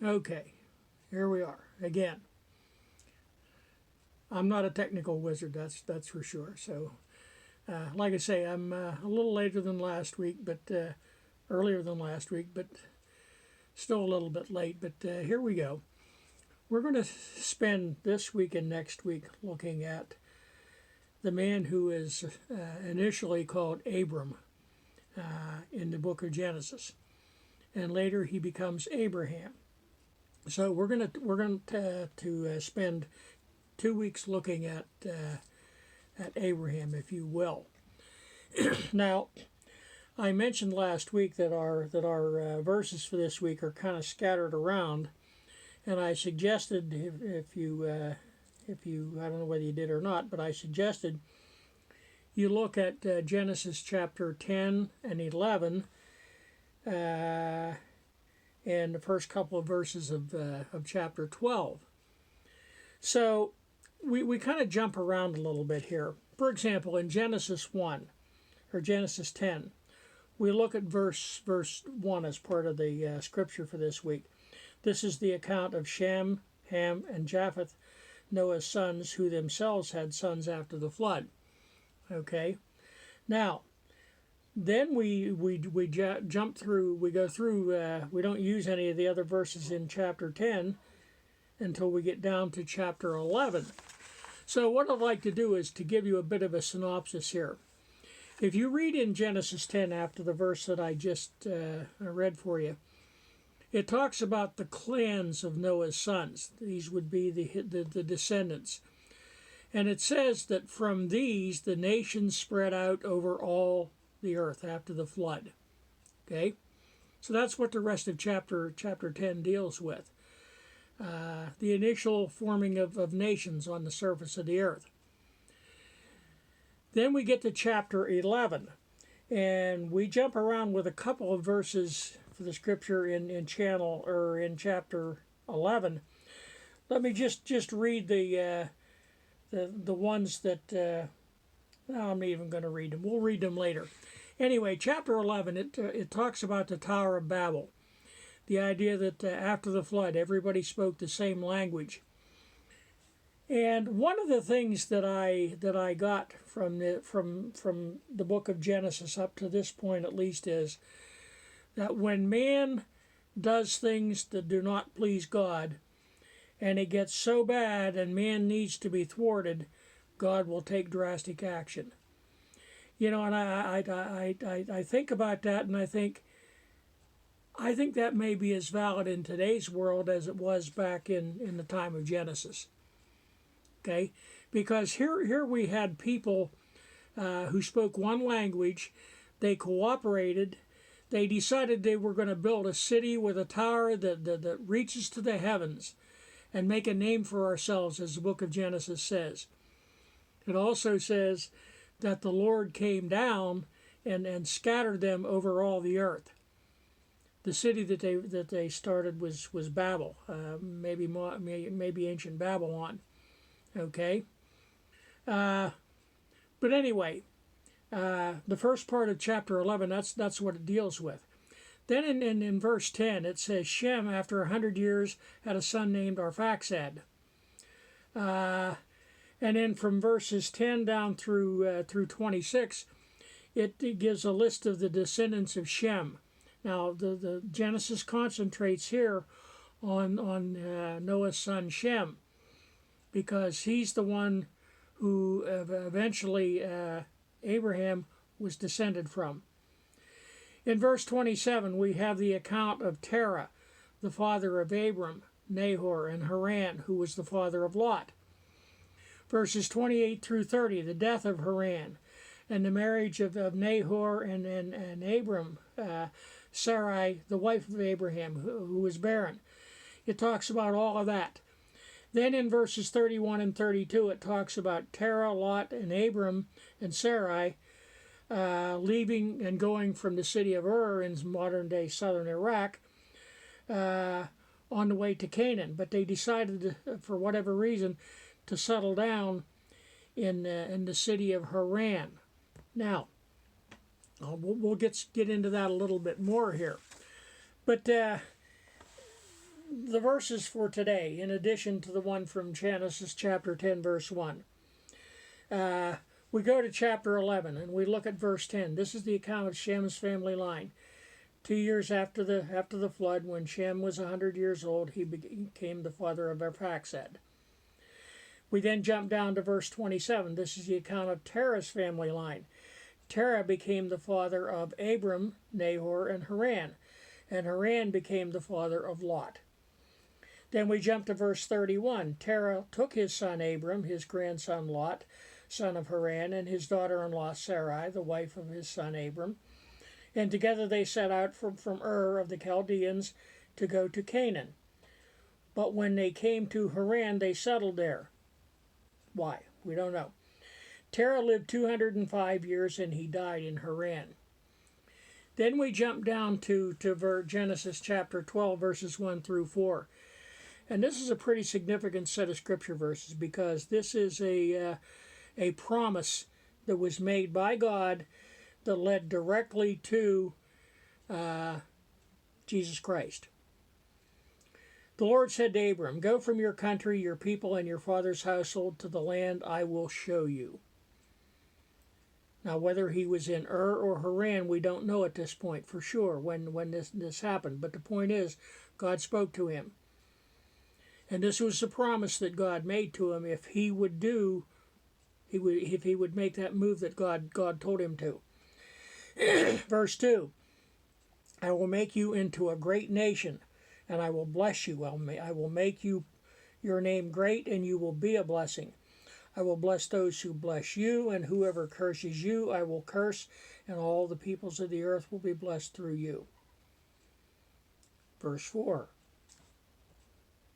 Okay, here we are again. I'm not a technical wizard, that's for sure. So, like I say, I'm a little later than last week, but earlier than last week, but still a little bit late. But here we go. We're going to spend this week and next week looking at the man who is initially called Abram in the book of Genesis, and later he becomes Abraham. So we're going to spend 2 weeks looking at Abraham, if you will. Now, I mentioned last week that our verses for this week are kind of scattered around, and I suggested if you I don't know whether you did or not, but I suggested you look at Genesis chapter 10 and 11, and the first couple of verses of chapter 12. So we kind of jump around a little bit here. For example, in Genesis 1 or Genesis 10, we look at verse 1 as part of the scripture for this week. This is the account of Shem, Ham, and Japheth, Noah's sons, who themselves had sons after the flood. Okay, now then we jump through. We go through. We don't use any of the other verses in chapter 10 until we get down to chapter 11. So what I'd like to do is to give you a bit of a synopsis here. If you read in Genesis 10 after the verse that I just read for you, it talks about the clans of Noah's sons. These would be the descendants. And it says that from these the nations spread out over all the earth after the flood. Okay? So that's what the rest of chapter 10 deals with. The initial forming of nations on the surface of the earth. Then we get to chapter 11, and we jump around with a couple of verses for the scripture in chapter 11. Let me just read the ones that I'm not even going to read them. We'll read them later. Anyway, chapter 11, it talks about the Tower of Babel. The idea that after the flood, everybody spoke the same language. And one of the things that I got from the book of Genesis up to this point, at least, is that when man does things that do not please God, and it gets so bad, and man needs to be thwarted, God will take drastic action. You know, and I think about that, and I think that may be as valid in today's world as it was back in the time of Genesis. Okay, because here we had people who spoke one language. They cooperated. They decided they were going to build a city with a tower that reaches to the heavens and make a name for ourselves, as the book of Genesis says. It also says that the Lord came down and scattered them over all the earth. The city that they started was Babel, maybe ancient Babylon. Okay, but anyway, the first part of chapter 11, that's what it deals with. Then in verse 10, it says Shem, after 100 years, had a son named Arphaxad. And then from verses 10 down through 26, it gives a list of the descendants of Shem. Now, the Genesis concentrates here on Noah's son Shem, because he's the one who eventually Abraham was descended from. In verse 27, we have the account of Terah, the father of Abram, Nahor, and Haran, who was the father of Lot. Verses 28 through 30, the death of Haran, and the marriage of Nahor and Abram, Sarai, the wife of Abraham, who was barren. It talks about all of that. Then in verses 31 and 32, it talks about Terah, Lot, and Abram and Sarai leaving and going from the city of Ur in modern-day southern Iraq on the way to Canaan. But they decided, for whatever reason, to settle down in the city of Haran. Now, we'll get into that a little bit more here. But the verses for today, in addition to the one from Genesis chapter 10, verse 1. We go to chapter 11 and we look at verse 10. This is the account of Shem's family line. 2 years after the flood, when Shem was 100 years old, he became the father of Arphaxad. We then jump down to verse 27. This is the account of Terah's family line. Terah became the father of Abram, Nahor, and Haran, and Haran became the father of Lot. Then we jump to verse 31. Terah took his son Abram, his grandson Lot, son of Haran, and his daughter-in-law Sarai, the wife of his son Abram, and together they set out from Ur of the Chaldeans to go to Canaan. But when they came to Haran, they settled there. Why? We don't know. Terah lived 205 years and he died in Haran. Then we jump down to Genesis chapter 12, verses 1 through 4. And this is a pretty significant set of scripture verses because this is a promise that was made by God that led directly to Jesus Christ. The Lord said to Abram, "Go from your country, your people, and your father's household to the land I will show you." Now, whether he was in Ur or Haran, we don't know at this point for sure when this happened. But the point is, God spoke to him. And this was the promise that God made to him if he would make that move that God told him to. Verse 2, "I will make you into a great nation, and I will bless you. I will make your name great, and you will be a blessing. I will bless those who bless you, and whoever curses you I will curse, and all the peoples of the earth will be blessed through you." Verse 4,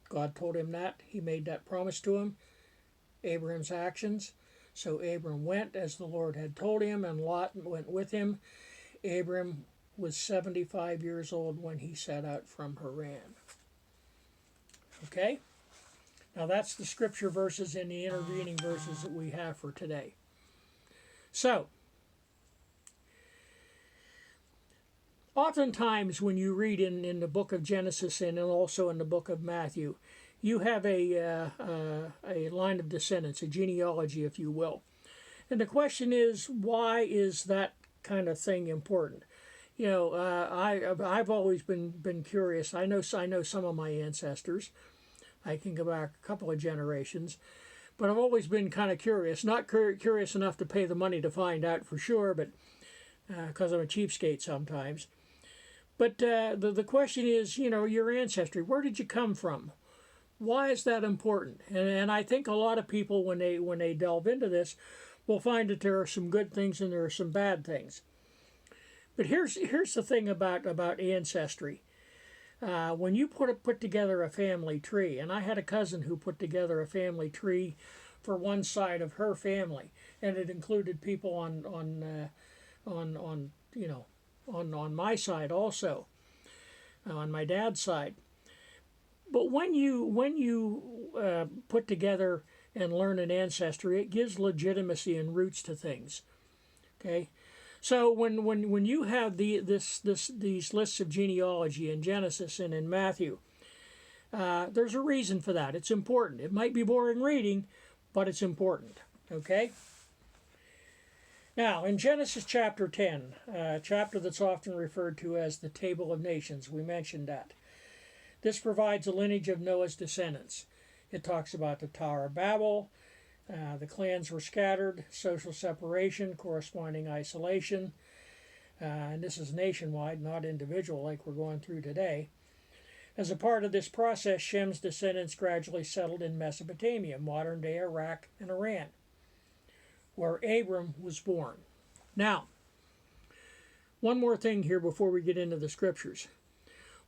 God told him that. He made that promise to him. Abraham's actions. So Abram went as the Lord had told him, and Lot went with him. Abram was 75 years old when he set out from Haran. Okay? Now that's the scripture verses and the intervening verses that we have for today. So, oftentimes when you read in the book of Genesis and also in the book of Matthew, you have a line of descendants, a genealogy, if you will. And the question is, why is that kind of thing important? You know, I've always been curious. I know some of my ancestors. I can go back a couple of generations. But I've always been kind of curious. Not curious enough to pay the money to find out for sure, but because I'm a cheapskate sometimes. But the question is, you know, your ancestry. Where did you come from? Why is that important? And I think a lot of people, when they delve into this, will find that there are some good things and there are some bad things. But here's the thing about ancestry. When you put together a family tree, and I had a cousin who put together a family tree for one side of her family, and it included people on my side also, on my dad's side. But when you put together and learn an ancestry, it gives legitimacy and roots to things. Okay, so when you have these lists of genealogy in Genesis and in Matthew, there's a reason for that. It's important. It might be boring reading, but it's important. Okay. Now, in Genesis chapter 10, a chapter that's often referred to as the Table of Nations, we mentioned that. This provides a lineage of Noah's descendants. It talks about the Tower of Babel, the clans were scattered, social separation, corresponding isolation, and this is nationwide, not individual like we're going through today. As a part of this process, Shem's descendants gradually settled in Mesopotamia, modern-day Iraq and Iran, where Abram was born. Now, one more thing here before we get into the scriptures.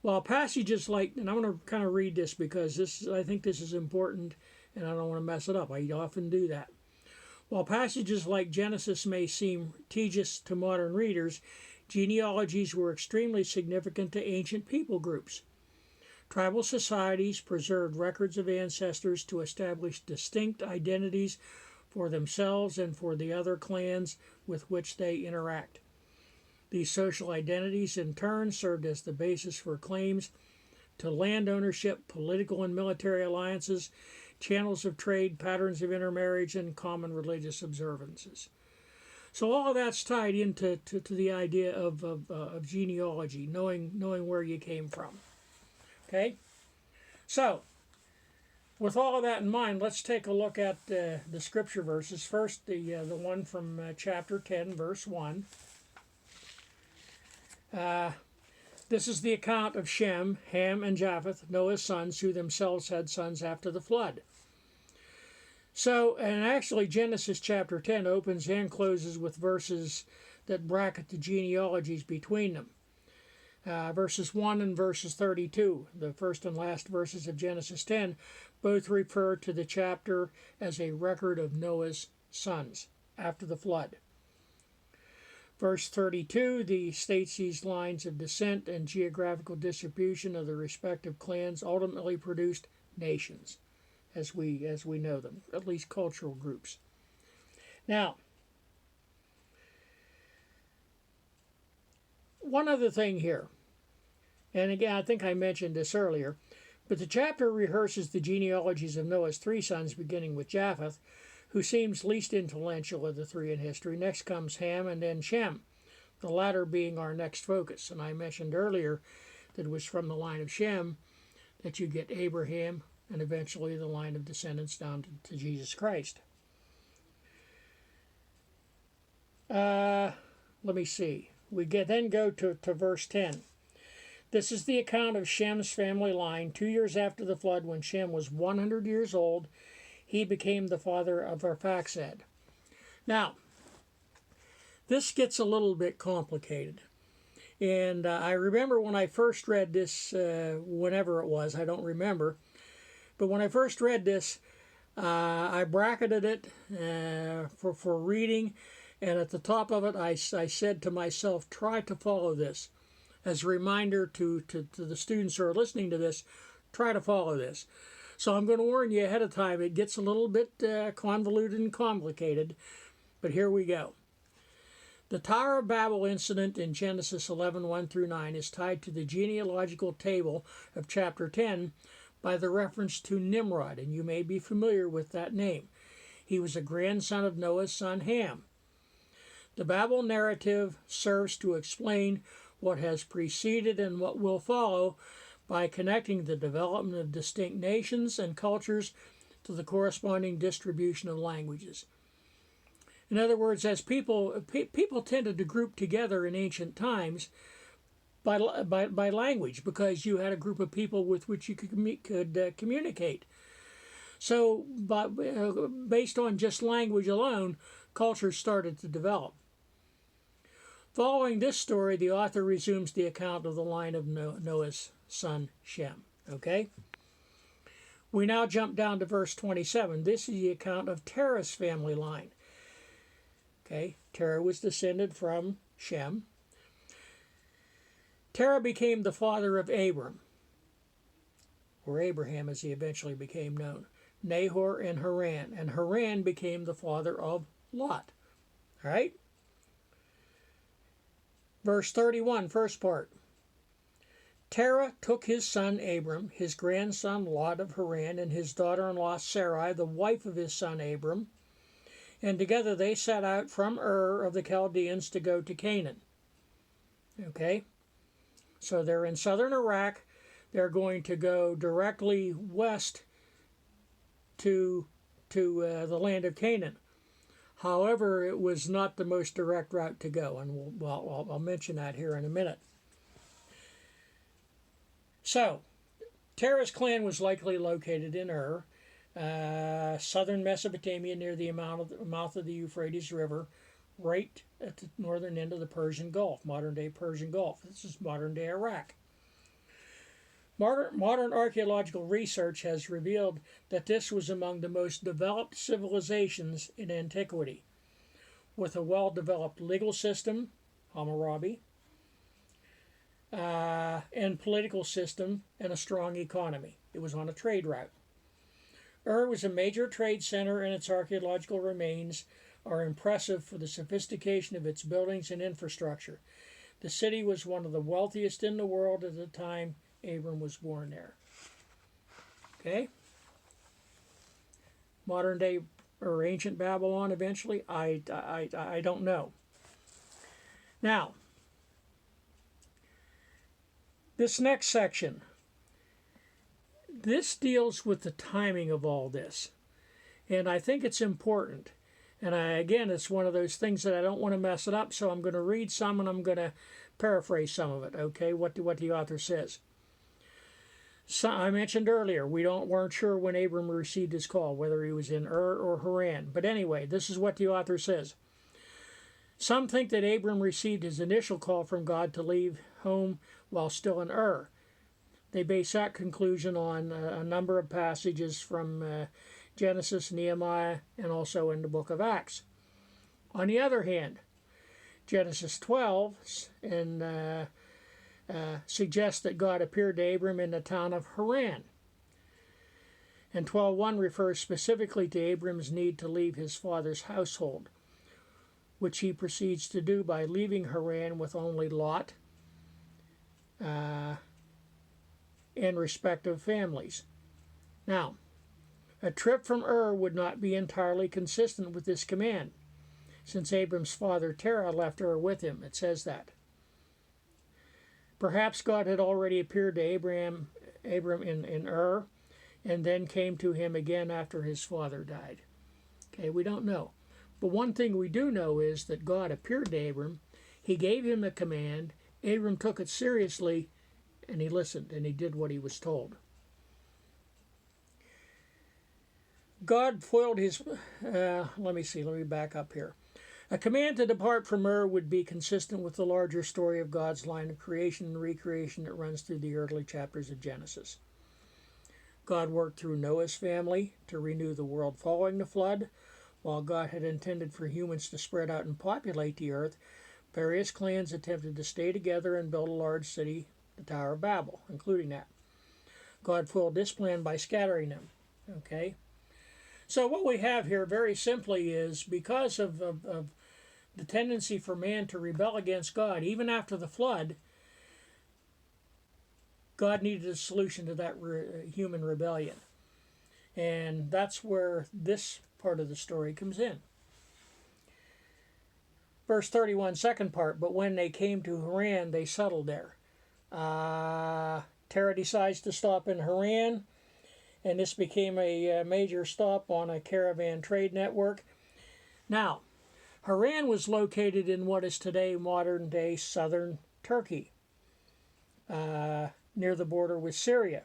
While passages like, and I'm going to kind of read this because I think this is important and I don't want to mess it up. I often do that. While passages like Genesis may seem tedious to modern readers, genealogies were extremely significant to ancient people groups. Tribal societies preserved records of ancestors to establish distinct identities for themselves and for the other clans with which they interact. These social identities, in turn, served as the basis for claims to land ownership, political and military alliances, channels of trade, patterns of intermarriage, and common religious observances. So all of that's tied into to the idea of genealogy, knowing where you came from. Okay? So, with all of that in mind, let's take a look at the scripture verses. First, the one from chapter 10, verse 1. This is the account of Shem, Ham, and Japheth, Noah's sons, who themselves had sons after the flood. So, and actually Genesis chapter 10 opens and closes with verses that bracket the genealogies between them. Verses 1 and verses 32, the first and last verses of Genesis 10, both refer to the chapter as a record of Noah's sons after the flood. Verse 32 states these lines of descent and geographical distribution of the respective clans ultimately produced nations, as we know them, at least cultural groups. Now, one other thing here, and again, I think I mentioned this earlier, but the chapter rehearses the genealogies of Noah's three sons, beginning with Japheth, who seems least influential of the three in history. Next comes Ham, and then Shem, the latter being our next focus. And I mentioned earlier that it was from the line of Shem that you get Abraham, and eventually the line of descendants down to Jesus Christ. Let me see. We then go to verse 10. This is the account of Shem's family line. 2 years after the flood, when Shem was 100 years old, he became the father of Arphaxad. Now, this gets a little bit complicated. And I remember when I first read this, whenever it was, I don't remember. But when I first read this, I bracketed it for reading. And at the top of it, I said to myself, try to follow this. As a reminder to the students who are listening to this, try to follow this. So I'm going to warn you ahead of time, it gets a little bit convoluted and complicated, but here we go. The Tower of Babel incident in Genesis 11, 1 through 9 is tied to the genealogical table of chapter 10 by the reference to Nimrod, and you may be familiar with that name. He was a grandson of Noah's son Ham. The Babel narrative serves to explain what has preceded and what will follow by connecting the development of distinct nations and cultures to the corresponding distribution of languages. In other words, as people tended to group together in ancient times by language, because you had a group of people with which you could communicate. So, based on just language alone, cultures started to develop. Following this story, the author resumes the account of the line of Noah's son Shem. Okay? We now jump down to verse 27. This is the account of Terah's family line. Okay? Terah was descended from Shem. Terah became the father of Abram, or Abraham as he eventually became known, Nahor, and Haran. And Haran became the father of Lot. All right? Verse 31, first part. Terah took his son Abram, his grandson Lot of Haran, and his daughter-in-law Sarai, the wife of his son Abram, and together they set out from Ur of the Chaldeans to go to Canaan. Okay? So they're in southern Iraq. They're going to go directly west to the land of Canaan. However, it was not the most direct route to go, and I'll mention that here in a minute. So, Terah's clan was likely located in Ur, southern Mesopotamia, near the mouth of the Euphrates River, right at the northern end of the Persian Gulf, modern-day Persian Gulf. This is modern-day Iraq. Modern archaeological research has revealed that this was among the most developed civilizations in antiquity, with a well-developed legal system, Hammurabi, and political system, and a strong economy. It was on a trade route. Ur was a major trade center, and its archaeological remains are impressive for the sophistication of its buildings and infrastructure. The city was one of the wealthiest in the world at the time Abram was born there. Okay? Modern day or ancient Babylon eventually? I don't know. Now, this next section, this deals with the timing of all this. And I think it's important. And again, it's one of those things that I don't want to mess it up, so I'm going to read some and I'm going to paraphrase some of it, okay, what the author says. So, I mentioned earlier, we weren't sure when Abram received his call, whether he was in Ur or Haran. But anyway, this is what the author says. Some think that Abram received his initial call from God to leave home while still in Ur. They base that conclusion on a number of passages from Genesis, Nehemiah, and also in the book of Acts. On the other hand, Genesis 12 suggests that God appeared to Abram in the town of Haran. And 12:1 refers specifically to Abram's need to leave his father's household, which he proceeds to do by leaving Haran with only Lot and respective families. Now, a trip from Ur would not be entirely consistent with this command, since Abram's father Terah left Ur with him. It says that. Perhaps God had already appeared to Abram in Ur, and then came to him again after his father died. Okay, we don't know. But one thing we do know is that God appeared to Abram, he gave him a command, Abram took it seriously, and he listened, and he did what he was told. God foiled his, let me back up here. A command to depart from Ur would be consistent with the larger story of God's line of creation and recreation that runs through the early chapters of Genesis. God worked through Noah's family to renew the world following the flood. While God had intended for humans to spread out and populate the earth, various clans attempted to stay together and build a large city, the Tower of Babel, including that. God foiled this plan by scattering them. Okay? So what we have here very simply is because of the tendency for man to rebel against God, even after the flood, God needed a solution to that human rebellion. And that's where this part of the story comes in. Verse 31, second part, but when they came to Haran, they settled there. Terah decides to stop in Haran, and this became a major stop on a caravan trade network. Now, Haran was located in what is today modern-day southern Turkey, near the border with Syria.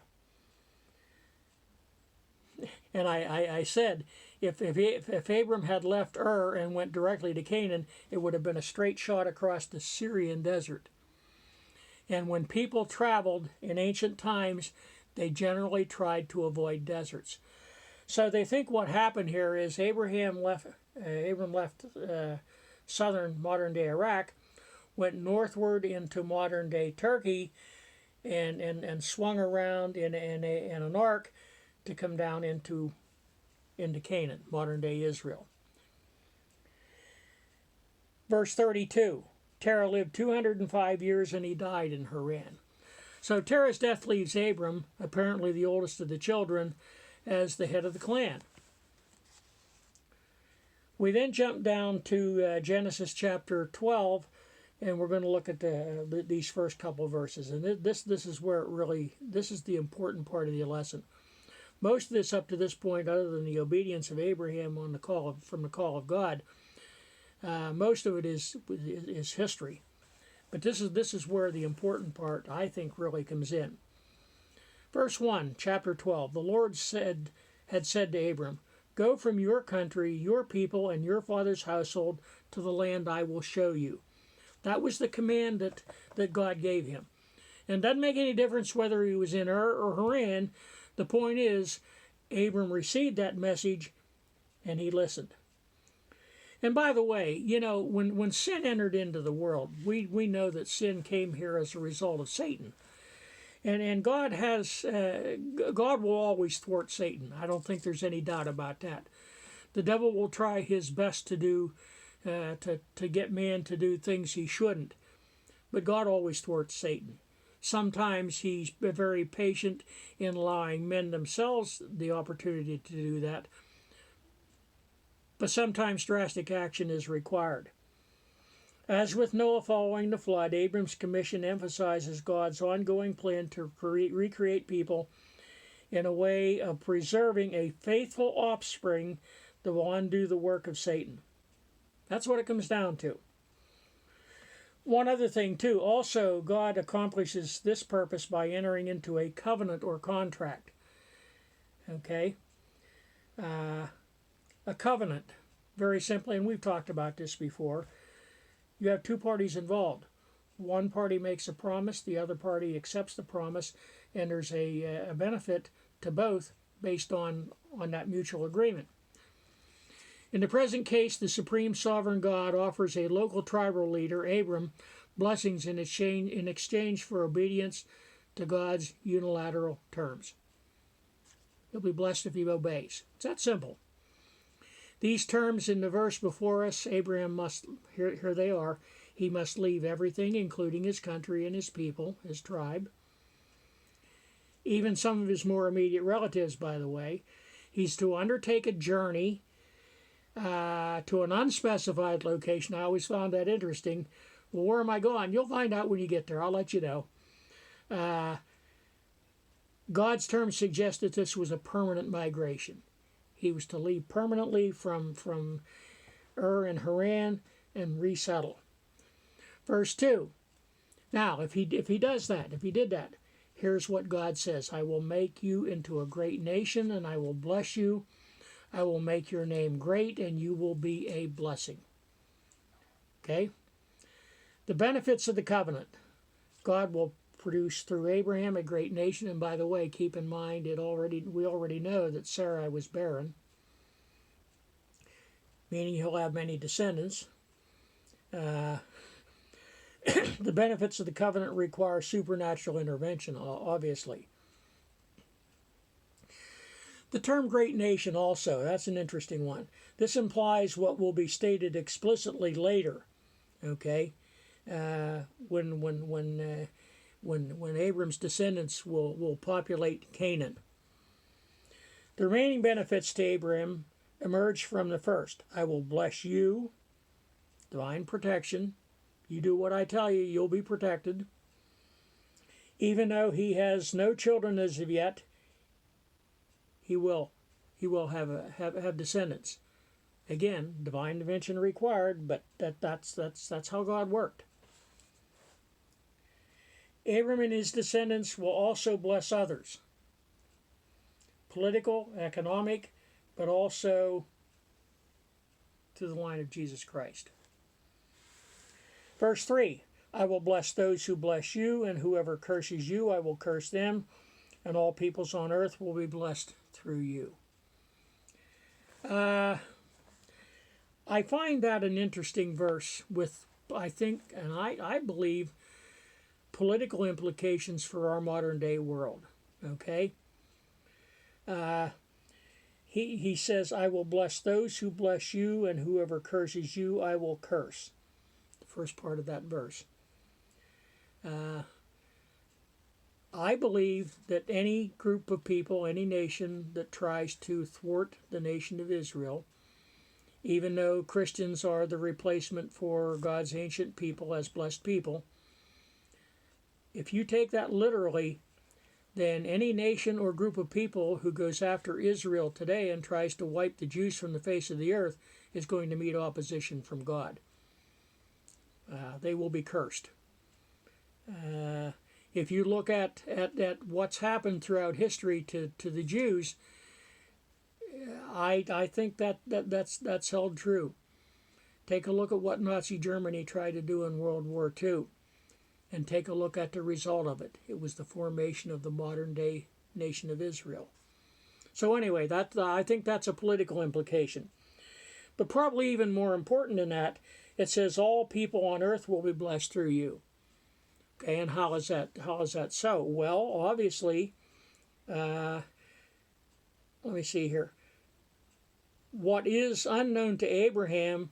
And I said, if Abram had left Ur and went directly to Canaan, it would have been a straight shot across the Syrian desert. And when people traveled in ancient times, they generally tried to avoid deserts. So they think what happened here is Abram left southern modern-day Iraq, went northward into modern-day Turkey, and swung around in an arc to come down into Canaan, modern-day Israel. Verse 32, Terah lived 205 years and he died in Haran. So Terah's death leaves Abram, apparently the oldest of the children, as the head of the clan. We then jump down to Genesis chapter 12, and we're going to look at these first couple of verses. And this is where this is the important part of the lesson. Most of this up to this point, other than the obedience of Abraham from the call of God, most of it is history. But this is where the important part, I think, really comes in. Verse 1, chapter 12, the Lord had said to Abram, "Go from your country, your people, and your father's household to the land I will show you." That was the command that God gave him. And it doesn't make any difference whether he was in Ur or Haran. The point is, Abram received that message, and he listened. And by the way, when sin entered into the world, we know that sin came here as a result of Satan. And God will always thwart Satan. I don't think there's any doubt about that. The devil will try his best to get man to do things he shouldn't. But God always thwarts Satan. Sometimes he's very patient in allowing men themselves the opportunity to do that, but sometimes drastic action is required. As with Noah following the flood, Abram's commission emphasizes God's ongoing plan to recreate people in a way of preserving a faithful offspring that will undo the work of Satan. That's what it comes down to. One other thing, too, also, God accomplishes this purpose by entering into a covenant or contract. Okay? A covenant, very simply, and we've talked about this before, you have two parties involved. One party makes a promise, the other party accepts the promise, and there's a benefit to both based on that mutual agreement. In the present case, the supreme sovereign God offers a local tribal leader, Abram, blessings in exchange for obedience to God's unilateral terms. He'll be blessed if he obeys. It's that simple. These terms in the verse before us, Abraham must, here they are, he must leave everything, including his country and his people, his tribe. Even some of his more immediate relatives, by the way. He's to undertake a journey to an unspecified location. I always found that interesting. Well, where am I going? You'll find out when you get there. I'll let you know. God's terms suggest that this was a permanent migration. He was to leave permanently from Ur and Haran and resettle. Verse 2. Now, if he does that, if he did that, here's what God says. I will make you into a great nation, and I will bless you. I will make your name great, and you will be a blessing. Okay? The benefits of the covenant. God will produce through Abraham a great nation. And by the way, keep in mind, we already know that Sarai was barren, meaning he'll have many descendants. The benefits of the covenant require supernatural intervention, obviously. The term great nation also, that's an interesting one. This implies what will be stated explicitly later, okay, when Abram's descendants will populate Canaan. The remaining benefits to Abram emerge from the first. I will bless you, divine protection. You do what I tell you, you'll be protected. Even though he has no children as of yet, he will have descendants. Again, divine intervention required, but that's how God worked. Abram and his descendants will also bless others. Political, economic, but also to the line of Jesus Christ. Verse 3, I will bless those who bless you, and whoever curses you, I will curse them, and all peoples on earth will be blessed through you. I find that an interesting verse with, I think, and I believe, political implications for our modern day world. Okay? He says, I will bless those who bless you, and whoever curses you, I will curse. The first part of that verse. I believe that any group of people, any nation that tries to thwart the nation of Israel, even though Christians are the replacement for God's ancient people as blessed people, if you take that literally, then any nation or group of people who goes after Israel today and tries to wipe the Jews from the face of the earth is going to meet opposition from God. They will be cursed. If you look at what's happened throughout history to the Jews, I think that's held true. Take a look at what Nazi Germany tried to do in World War II, and take a look at the result of it. It was the formation of the modern-day nation of Israel. So anyway, I think that's a political implication. But probably even more important than that, it says all people on earth will be blessed through you. Okay, and how is that so? Well, obviously, let me see here. What is unknown to Abraham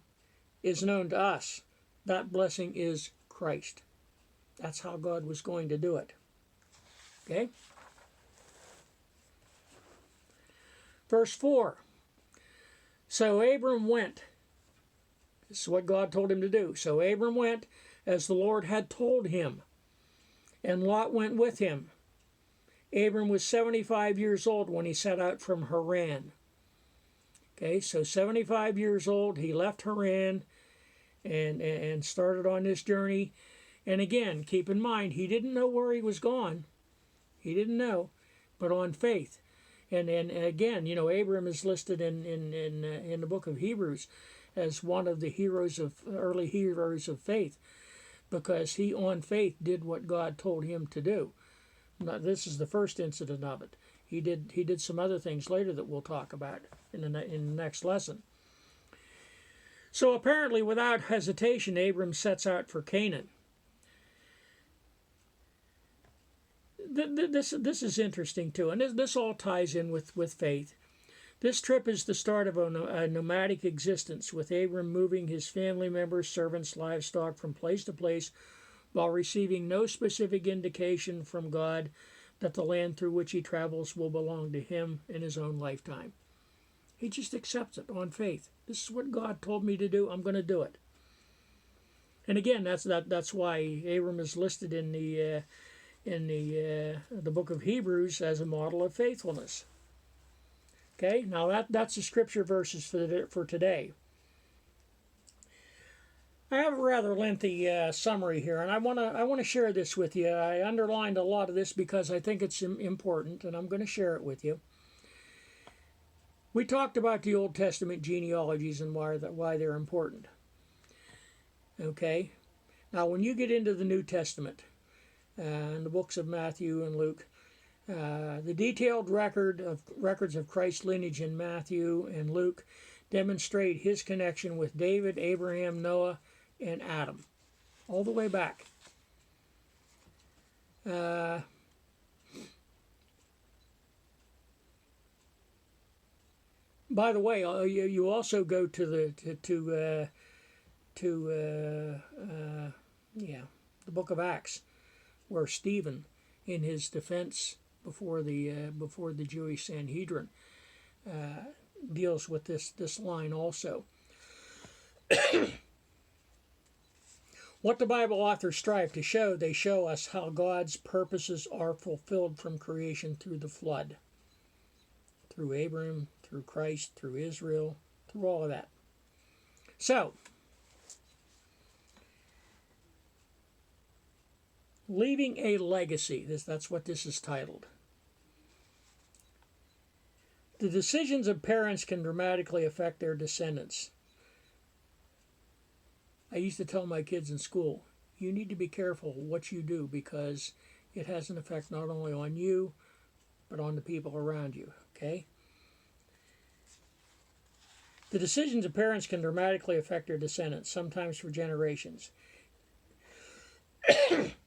is known to us. That blessing is Christ. That's how God was going to do it. Okay? Verse 4. So Abram went. This is what God told him to do. So Abram went as the Lord had told him, and Lot went with him. Abram was 75 years old when he set out from Haran. Okay, so 75 years old, he left Haran and started on this journey. And again, keep in mind, he didn't know where he was going. He didn't know, but on faith. And again, you know, Abram is listed in the book of Hebrews as one of the early heroes of faith, because he on faith did what God told him to do. Now, this is the first incident of it. He did some other things later that we'll talk about in the next lesson. So apparently, without hesitation, Abram sets out for Canaan. This is interesting too, and this all ties in with faith. This trip is the start of a nomadic existence, with Abram moving his family members, servants, livestock from place to place, while receiving no specific indication from God that the land through which he travels will belong to him in his own lifetime. He just accepts it on faith. This is what God told me to do. I'm going to do it. And again, that's why Abram is listed in the book of Hebrews as a model of faithfulness. Okay, now that's the scripture verses for today. I have a rather lengthy summary here, and I want to share this with you. I underlined a lot of this because I think it's important, and I'm going to share it with you. We talked about the Old Testament genealogies and why they're important. Okay, now when you get into the New Testament and the books of Matthew and Luke, the detailed records of Christ's lineage in Matthew and Luke demonstrate his connection with David, Abraham, Noah, and Adam, all the way back. By the way, you also go to the book of Acts, where Stephen, in his defense before the Jewish Sanhedrin, deals with this line also. What the Bible authors strive to show, they show us how God's purposes are fulfilled from creation through the flood, through Abraham, through Christ, through Israel, through all of that. So, leaving a legacy, that's what this is titled. The decisions of parents can dramatically affect their descendants. I used to tell my kids in school, you need to be careful what you do, because it has an effect not only on you, but on the people around you, okay? The decisions of parents can dramatically affect their descendants, sometimes for generations.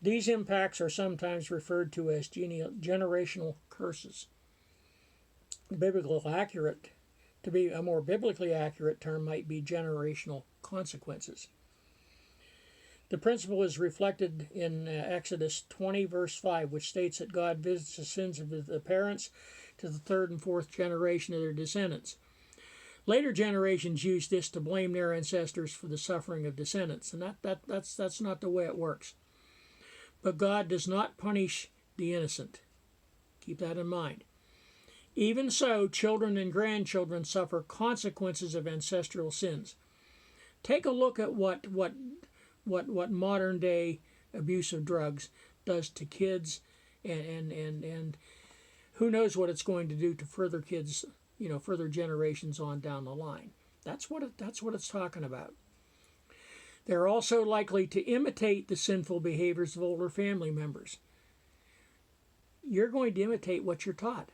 These impacts are sometimes referred to as generational curses. To be a more biblically accurate term might be generational consequences. The principle is reflected in Exodus 20, verse 5, which states that God visits the sins of the parents to the third and fourth generation of their descendants. Later generations use this to blame their ancestors for the suffering of descendants, and that's not the way it works. But God does not punish the innocent. Keep that in mind. Even so, children and grandchildren suffer consequences of ancestral sins. Take a look at what modern day abuse of drugs does to kids, and who knows what it's going to do to further kids, further generations on down the line. That's what it's talking about. They're also likely to imitate the sinful behaviors of older family members. You're going to imitate what you're taught.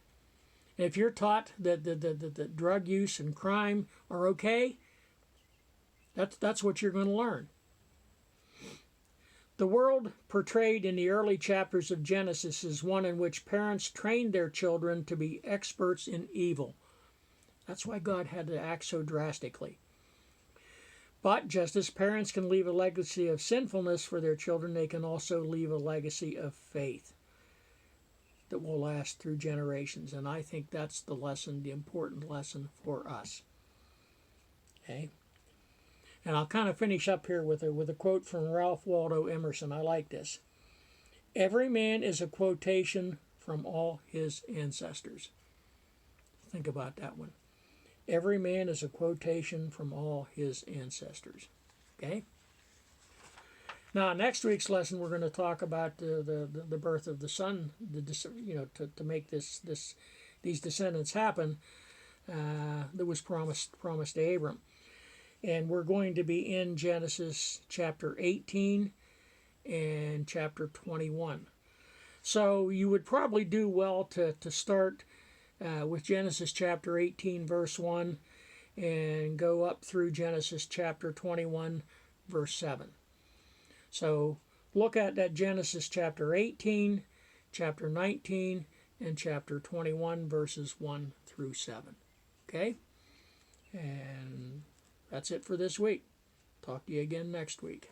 And if you're taught that drug use and crime are okay, that's what you're going to learn. The world portrayed in the early chapters of Genesis is one in which parents trained their children to be experts in evil. That's why God had to act so drastically. But just as parents can leave a legacy of sinfulness for their children, they can also leave a legacy of faith that will last through generations. And I think that's the lesson, the important lesson for us. Okay? And I'll kind of finish up here with a quote from Ralph Waldo Emerson. I like this. Every man is a quotation from all his ancestors. Think about that one. Every man is a quotation from all his ancestors. Okay? Now, next week's lesson, we're going to talk about the birth of the son. To make these descendants happen, that was promised to Abram, and we're going to be in Genesis chapter 18 and chapter 21. So you would probably do well to start with Genesis chapter 18, verse 1, and go up through Genesis chapter 21, verse 7. So look at that Genesis chapter 18, chapter 19, and chapter 21, verses 1 through 7. Okay? And that's it for this week. Talk to you again next week.